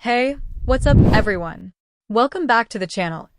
Hey, what's up everyone? Welcome back to the channel.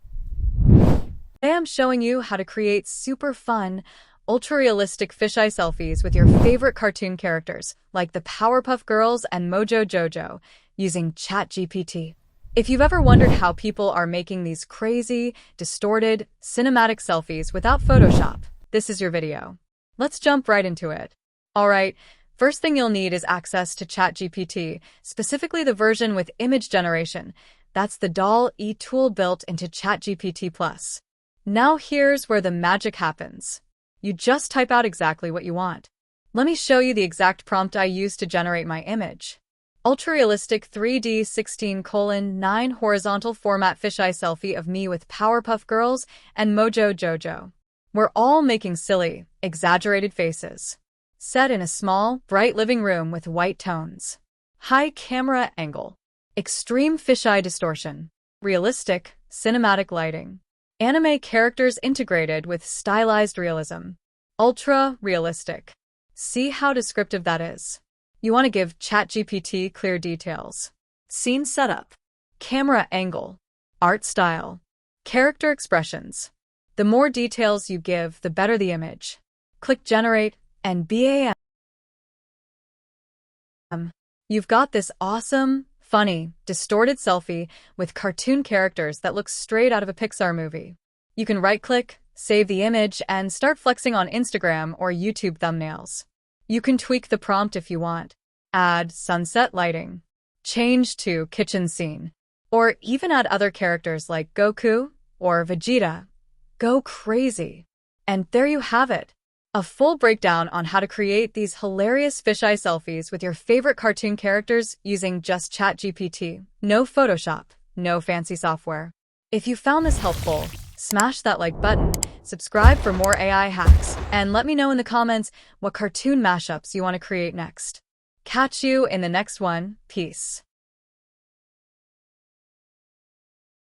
Today I'm showing you how to create super fun, ultra-realistic fisheye selfies with your favorite cartoon characters like the Powerpuff Girls and Mojo Jojo using ChatGPT. If you've ever wondered how people are making these crazy, distorted, cinematic selfies without Photoshop, this is your video. Let's jump right into it. Alright, first thing you'll need is access to ChatGPT, specifically the version with image generation. That's the DALL-E tool built into ChatGPT+. Now here's where the magic happens. You just type out exactly what you want. Let me show you the exact prompt I used to generate my image. Ultra-realistic 3D 16:9 horizontal format fisheye selfie of me with Powerpuff Girls and Mojo Jojo. We're all making silly, exaggerated faces. Set in a small, bright living room with white tones. High camera angle. Extreme fisheye distortion. Realistic, cinematic lighting. Anime characters integrated with stylized realism. Ultra-realistic. See how descriptive that is. You want to give ChatGPT clear details. Scene setup. Camera angle. Art style. Character expressions. The more details you give, the better the image. Click Generate, and bam! You've got this awesome, funny, distorted selfie with cartoon characters that looks straight out of a Pixar movie. You can right-click, save the image, and start flexing on Instagram or YouTube thumbnails. You can tweak the prompt if you want. Add sunset lighting. Change to kitchen scene. Or even add other characters like Goku or Vegeta. Go crazy. And there you have it. A full breakdown on how to create these hilarious fisheye selfies with your favorite cartoon characters using just ChatGPT. No Photoshop, no fancy software. If you found this helpful, smash that like button, subscribe for more AI hacks, and let me know in the comments what cartoon mashups you want to create next. Catch you in the next one. Peace.